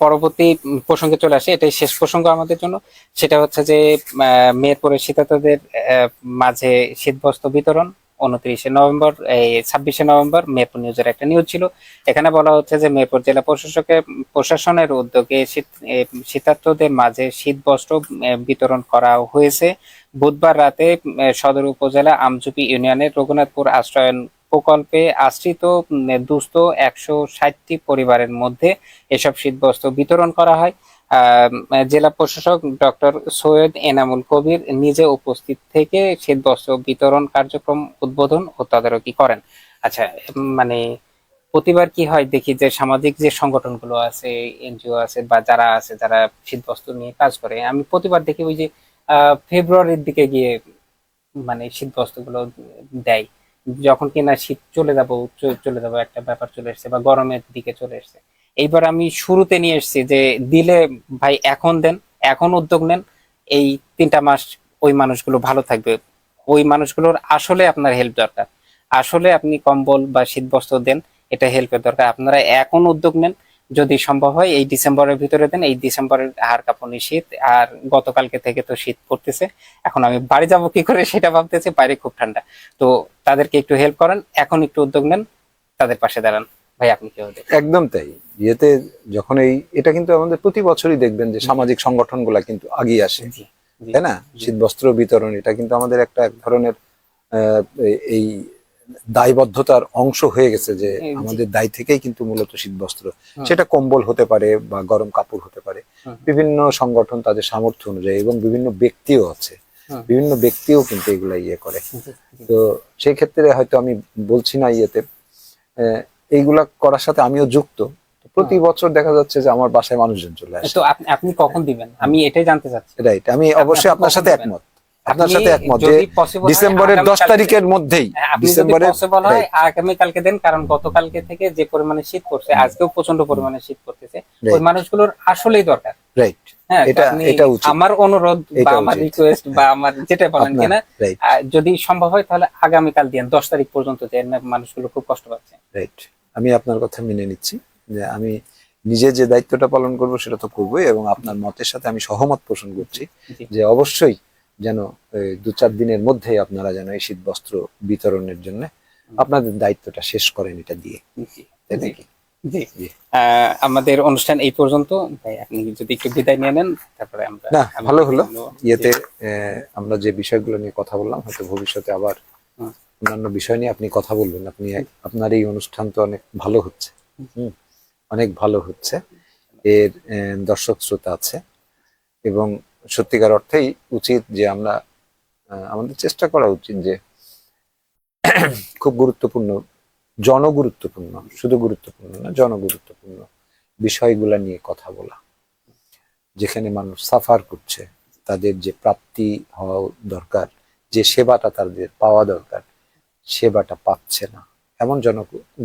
পরবর্তী প্রসঙ্গে চলে আসে, এটাই শেষ প্রসঙ্গ আমাদের জন্য। সেটা হচ্ছে যে মেহেরপুরের শীতার্তদের মাঝে শীতবস্ত্র বিতরণ 29 নভেম্বর, এই 26 নভেম্বর মেহেরপুর নিউজের একটা নিউজ ছিল। এখানে বলা হচ্ছে যে মেহেরপুর জেলা প্রশাসনের উদ্যোগে শীতার্তদের মাঝে শীতবস্ত্র বিতরণ করা হয়েছে। বুধবার রাতে সদর উপজেলা আমচুপি ইউনিয়নের রঘুনাথপুর আশ্রয়ন প্রকল্পে আশ্রিত দুস্থ 160টি পরিবারের মধ্যে এসব শীতবস্ত্র বিতরণ করা হয়। জেলা প্রশাসক ডক্টর সৈয়দ এনামুল কবির নিজে উপস্থিত থেকে শীতবস্ত্র বিতরণ কার্যক্রম উদ্বোধন ও তদারকি করেন। আচ্ছা, মানে প্রতিবার কি হয় দেখি যে সামাজিক যে সংগঠনগুলো আছে, এনজিও আছে বা যারা আছে যারা শীতবস্ত্র নিয়ে কাজ করে, আমি প্রতিবার দেখি ওই যে ফেব্রুয়ারির দিকে গিয়ে মানে শীতবস্ত্র গুলো দেয়, যখন কিনা শীত চলে যাব একটা ব্যাপার চলে এসেছে বা গরমের দিকে চলে এসেছে। এইবার আমি শুরুতে নিয়ে এসেছি যে দিলে ভাই এখন দেন, এখন উদ্যোগ নেন, এই 3টা মাস ওই মানুষগুলো ভালো থাকবে। ওই মানুষগুলোর আসলে আপনার হেল্প দরকার, আসলে আপনি কম্বল বা শীতবস্ত্র দেন, এটা হেল্পের দরকার। আপনারা এখন উদ্যোগ নেন, যদি সম্ভব হয় এই ডিসেম্বরের ভিতরে দেন। এই ডিসেম্বরের হাড় কাঁপুনি শীত, আর গতকালকে থেকে তো শীত পড়তেছে। এখন আমি বাড়ি যাব কি করে সেটা ভাবতেছি, বাইরে খুব ঠান্ডা। তো তাদেরকে একটু হেল্প করেন, এখন একটু উদ্যোগ নেন, তাদের পাশে দাঁড়ান। ভাই আপনি কি বলতে? একদম তাই। ইয়েতে যখন এটা কিন্তু আমাদের প্রতি বছরই দেখবেন যে সামাজিক সংগঠনগুলা কিন্তু আগিয়ে আসে, জি জি তাই না? শীত বস্ত্র বিতরণ এটা কিন্তু আমাদের একটা এক ধরনের এই দায়বদ্ধতার অংশ হয়ে গেছে, যে জি। আমাদের দায় থেকেই কিন্তু মূলত শীত বস্ত্র, সেটা কম্বল হতে পারে বা গরম কাপড় হতে পারে। বিভিন্ন সংগঠন তাদের সামর্থ্য অনুযায়ী এবং বিভিন্ন ব্যক্তিও আছে, বিভিন্ন ব্যক্তিও কিন্তু এগুলা ইয়ে করে। তো সেই ক্ষেত্রে হয়তো আমি বলছি না ইয়েতে, এইগুলা করার সাথে আমিও যুক্ত। প্রতি বছর দেখা যাচ্ছে যে আমার বাসায় মানুষজন চলে আসে। তো আপনি কখন দিবেন, আমি এটাই জানতে চাচ্ছি। রাইট, আমি অবশ্যই আপনার সাথে একমত, আপনার সাথে একমত যে যদি পসিবল হয় ডিসেম্বরের 10 তারিখের মধ্যেই, আপনি যদি পসিবল হয় আগামী কালকে দেন, কারণ গতকালকে থেকে যে পরিমাণে শীত পড়ছে, আজকেও প্রচন্ড পরিমাণে শীত পড়তেছে, ওই মানুষগুলোর আসলেই দরকার। রাইট, হ্যাঁ, এটা উচিত। আমার অনুরোধ বা আমার রিকোয়েস্ট বা আমার যেটা বলেন কিনা, যদি সম্ভব হয় তাহলে আগামীকাল দিন 10 তারিখ পর্যন্ত দেন, মানুষগুলো খুব কষ্ট পাচ্ছে। রাইট, আমি আপনার কথা মেনে নিচ্ছি, যে আমি নিজে যে দায়িত্বটা পালন করব সেটা তো করবোই, এবং আপনার মতের সাথে আমি সহমত পোষণ করছি যে অবশ্যই যেন 2-4 দিনের মধ্যে আপনারা যেন এই শীত বস্ত্র বিতরণের জন্য আপনাদের দায়িত্বটা শেষ করেন এটা দিয়ে। তাই নাকি? জি, আমাদের অনুষ্ঠান এই পর্যন্ত। ভাই আপনি যদি একটু বিদায় নিয়ে নেন, তারপরে আমরা। না, ভালো হলো। ইয়েতে আমরা যে বিষয়গুলো নিয়ে কথা বললাম, হয়তো ভবিষ্যতে আবার অন্যান্য বিষয় নিয়ে আপনি কথা বলবেন। আপনি আপনার এই অনুষ্ঠান তো অনেক ভালো হচ্ছে, অনেক ভালো হচ্ছে, এর দর্শক শ্রোতা আছে, এবং সত্যিকার অর্থেই উচিত যে আমরা আমাদের চেষ্টা করা উচিত যে খুব গুরুত্বপূর্ণ, জনগুরুত্বপূর্ণ, শুধু গুরুত্বপূর্ণ না, জনগুরুত্বপূর্ণ বিষয়গুলা নিয়ে কথা বলা। যেখানে মানুষ সাফার করছে, তাদের যে প্রাপ্তি হওয়া দরকার, যে সেবাটা তাদের পাওয়া দরকার, সেবাটা পাচ্ছে না, এমন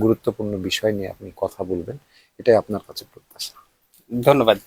গুরুত্বপূর্ণ বিষয় নিয়ে আপনি কথা বলবেন, এটাই আপনার কাছে প্রত্যাশা। ধন্যবাদ।